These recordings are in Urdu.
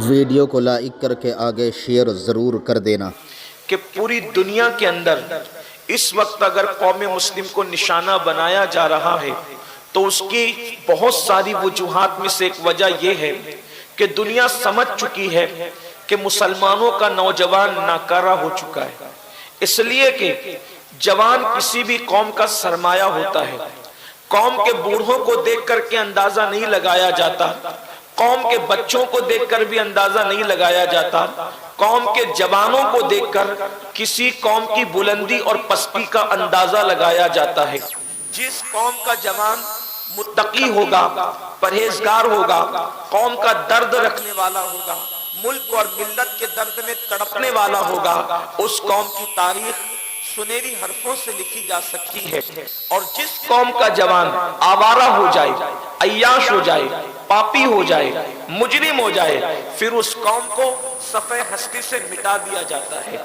ویڈیو کو لائک کر کے آگے شیئر ضرور کر دینا کہ پوری دنیا کے اندر اس وقت اگر قوم مسلم کو نشانہ بنایا جا رہا ہے تو اس کی بہت ساری وجوہات میں سے ایک وجہ یہ ہے کہ دنیا سمجھ چکی ہے کہ مسلمانوں کا نوجوان ناکارہ ہو چکا ہے، اس لیے کہ جوان کسی بھی قوم کا سرمایہ ہوتا ہے۔ قوم کے بوڑھوں کو دیکھ کر کے اندازہ نہیں لگایا جاتا، قوم کے بچوں کو دیکھ کر بھی اندازہ نہیں لگایا جاتا، قوم کے جوانوں کو دیکھ کر کسی قوم کی بلندی اور پستی کا اندازہ لگایا جاتا ہے۔ جس قوم کا جوان متقی ہوگا، پرہیزگار ہوگا، قوم کا درد رکھنے والا ہوگا، ملک اور ملت کے درد میں تڑپنے والا ہوگا، اس قوم کی تاریخ سنہری حرفوں سے لکھی جا سکتی ہے۔ اور جس قوم کا جوان آوارہ ہو جائے، عیاش ہو جائے، پاپی ہو جائے، مجرم ہو جائے، پھر اس قوم کو صفحہ ہستی سے مٹا دیا جاتا ہے۔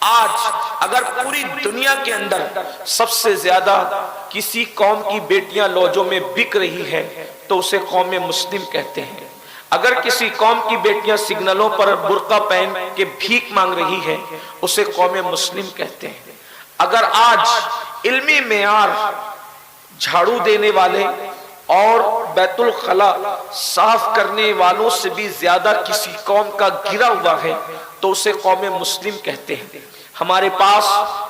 آج اگر پوری دنیا کے اندر سب سے زیادہ کسی قوم کی بیٹیاں لوجوں میں بک رہی ہے تو اسے قوم مسلم کہتے ہیں۔ اگر کسی قوم کی بیٹیاں سگنلوں پر برقع پہن کے بھیک مانگ رہی ہے اسے قوم مسلم کہتے ہیں۔ اگر آج علمی معیار جھاڑو دینے والے اور بیت الخلا صاف کرنے والوں سے بھی زیادہ کسی قوم کا گرا ہوا ہے تو اسے قوم مسلم کہتے ہیں۔ ہمارے پاس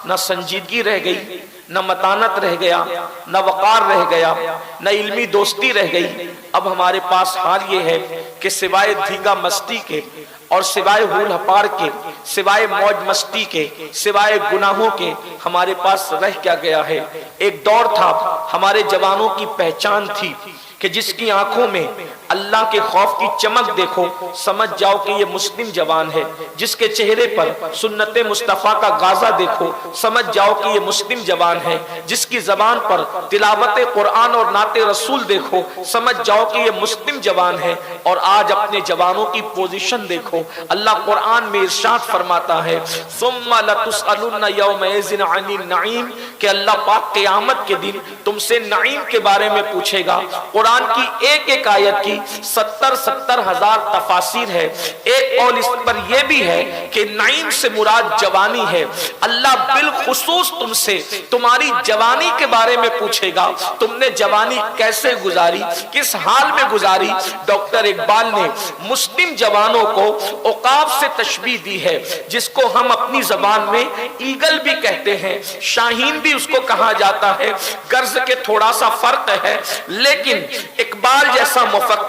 نہ سنجیدگی رہ گئی، نہ متانت رہ گیا، نہ وقار رہ گیا، نہ علمی دوستی رہ گئی۔ اب ہمارے پاس حال یہ ہے کہ سوائے دھینگا مستی کے اور سوائے ہول ہپار کے، سوائے موج مستی کے، سوائے گناہوں کے ہمارے پاس رہ کیا گیا ہے؟ ایک دور تھا، ہمارے جوانوں کی پہچان تھی کہ جس کی آنکھوں میں اللہ کے خوف کی چمک دیکھو سمجھ جاؤ کہ یہ مسلم جوان ہے، جس کے چہرے پر سنت مصطفیٰ کا غازہ دیکھو سمجھ جاؤ کہ یہ مسلم جوان ہے، جس کی زبان پر تلاوت قرآن اور نعت رسول دیکھو سمجھ جاؤ کہ یہ مسلم جوان ہے۔ اور آج اپنے جوانوں کی پوزیشن دیکھو، اللہ قرآن میں ارشاد فرماتا ہے ثم لتسألن یومئذ عن النعیم، کہ اللہ پاک قیامت کے دن تم سے نعیم کے بارے میں پوچھے گا۔ قرآن کی ایک ایک آیت کی 70 ہزار تفاسیر ہے۔ ایک قول اس پر یہ بھی ہے کہ نعیم سے مراد جوانی ہے۔ اللہ بالخصوص تم سے تمہاری جوانی کے بارے میں پوچھے گا، تم نے جوانی کیسے گزاری، کس حال میں گزاری۔ ڈاکٹر اقبال نے مسلم جوانوں کو عقاب سے تشبیہ دی ہے، جس کو ہم اپنی زبان میں ایگل بھی کہتے ہیں، شاہین بھی اس کو کہا جاتا ہے، غرض کے تھوڑا سا فرق ہے، لیکن اقبال جیسا مفکر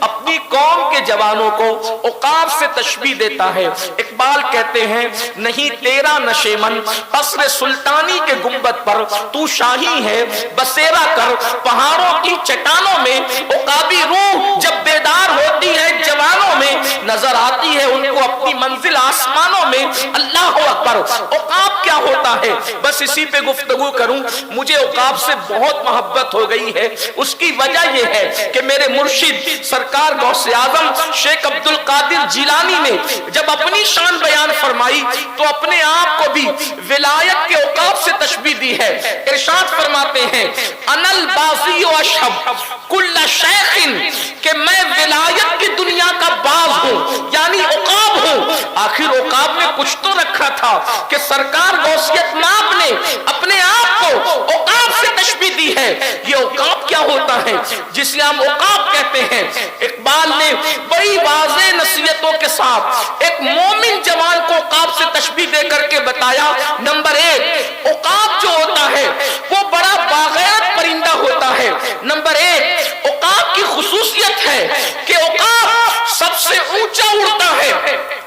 اپنی قوم کے جوانوں کو عقاب سے تشبیہ دیتا ہے۔ اقبال کہتے ہیں نہیں تیرا نشیمن قصر سلطانی کے گنبد پر تو شاہی ہے، بسیرا کر پہاڑوں کی چٹانوں میں عقابی روح جب بیدار ہوتی ہے جوانوں میں نظر آتی ہے ان کو اپنی منزل آسمانوں میں۔ اللہ اکبر! عقاب کیا ہوتا ہے؟ بس اسی پہ گفتگو کروں، مجھے عقاب سے بہت محبت ہو گئی ہے۔ اس کی وجہ یہ ہے کہ میرے مرشد سرکار غوث اعظم شیخ عبد القادر جیلانی نے جب اپنی شان بیان فرمائی تو اپنے آپ کو بھی ولایت کے عقاب سے تشبیہ دی ہے۔ ارشاد فرماتے ہیں انا الباغی و اشہب کل شیخ، کہ میں ولایت کی دنیا کا باز ہوں یعنی عقاب ہوں۔ آخر عقاب میں کچھ تو رکھا تھا کہ سرکار غوثیت ماپ نے اپنے آپ کو عقاب سے تشبیہ دی ہے۔ یہ عقاب کیا ہوتا ہے جسے ہم عقاب کہتے ہیں؟ اقبال نے بڑی واضح نصیحتوں کے ساتھ ایک مومن جوان کو عقاب سے تشبیہ دے کر کے بتایا۔ نمبر ایک، عقاب جو ہوتا ہے وہ بڑا باغیرت پرندہ ہوتا ہے۔ نمبر ایک، عقاب کی خصوصیت ہے کہ عقاب سب سے اونچا اڑتا ہے۔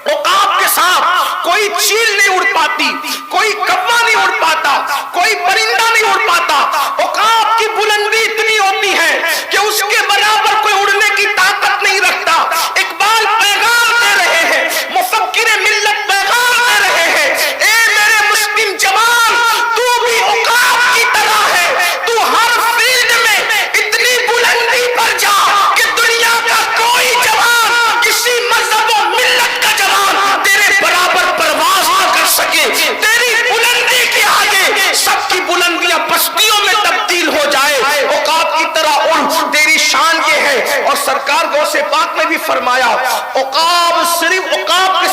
عقاب کے ساتھ کوئی چیل نہیں اڑ پاتی، کوئی کوا نہیں اڑ پاتا، کوئی پرندہ نہیں اڑ پاتا۔ عقاب کی بلندی اتنی ہوتی ہے کہ اس کے برابر کوئی اڑنے کی طاقت نہیں رکھتا۔ اقبال پیغام دے رہے ہیں، مفکر ملت پیغام دے رہے ہیں، اے میرے مسلم جوان، تو بھی عقاب کی طرح ہے، تو ہر فیلڈ میں اتنی بلندی پر جا کہ دنیا کا کوئی جوان، کسی مذہب و ملت کا جوان تیرے برابر پرواز نہ کر سکے۔ تیری بلندی کے آگے سب کی بلندیاں پستیوں میں تبدیل ہو جائے۔ عقاب کی طرح اڑ، تیری شان یہ ہے۔ اور سرکار غوث پاک نے بھی فرمایا عقاب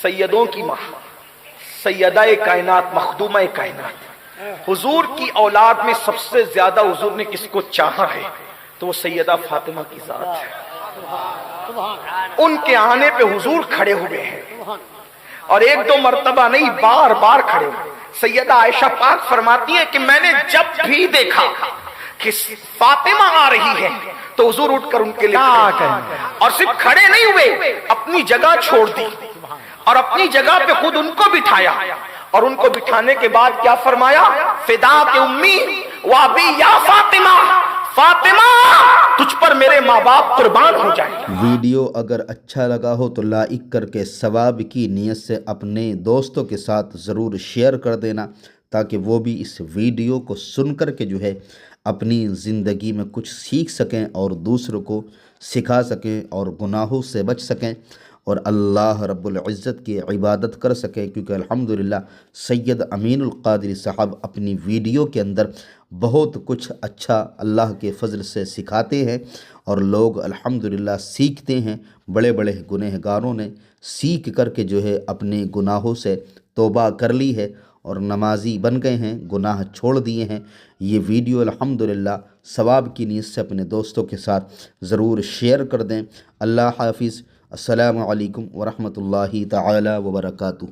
سیدوں کی ماں، سیدہ کائنات، مخدومہ کائنات، حضور کی اولاد میں سب سے زیادہ حضور نے کس کو چاہا ہے تو وہ سیدہ فاطمہ کی ذات ہے۔ ان کے آنے پہ حضور کھڑے ہوئے ہیں، اور ایک دو مرتبہ نہیں، بار بار کھڑے ہوئے۔ سیدہ عائشہ پاک فرماتی ہیں کہ میں نے جب بھی دیکھا کہ فاطمہ آ رہی ہے تو حضور اٹھ کر ان کے لیے کھڑے ہوئے، اور صرف کھڑے نہیں ہوئے، اپنی جگہ چھوڑ دی اور اپنی جگہ پہ خود ان کو بٹھایا، اور ان کو بٹھانے کے بعد کیا فرمایا؟ فدا کے امی و ابی یا فاطمہ، فاطمہ تجھ پر میرے ماں باپ قربان ہو جائیں۔ ویڈیو اگر اچھا لگا ہو تو لائک کر کے ثواب کی نیت سے اپنے دوستوں کے ساتھ ضرور شیئر کر دینا، تاکہ وہ بھی اس ویڈیو کو سن کر کے جو ہے اپنی زندگی میں کچھ سیکھ سکیں اور دوسروں کو سکھا سکیں اور گناہوں سے بچ سکیں اور اللہ رب العزت کی عبادت کر سکیں، کیونکہ الحمدللہ سید امین القادری صاحب اپنی ویڈیو کے اندر بہت کچھ اچھا اللہ کے فضل سے سکھاتے ہیں، اور لوگ الحمدللہ سیکھتے ہیں۔ بڑے بڑے گنہگاروں نے سیکھ کر کے جو ہے اپنے گناہوں سے توبہ کر لی ہے اور نمازی بن گئے ہیں، گناہ چھوڑ دیے ہیں۔ یہ ویڈیو الحمدللہ ثواب کی نیت سے اپنے دوستوں کے ساتھ ضرور شیئر کر دیں۔ اللہ حافظ۔ السلام علیکم ورحمۃ اللہ تعالی وبرکاتہ۔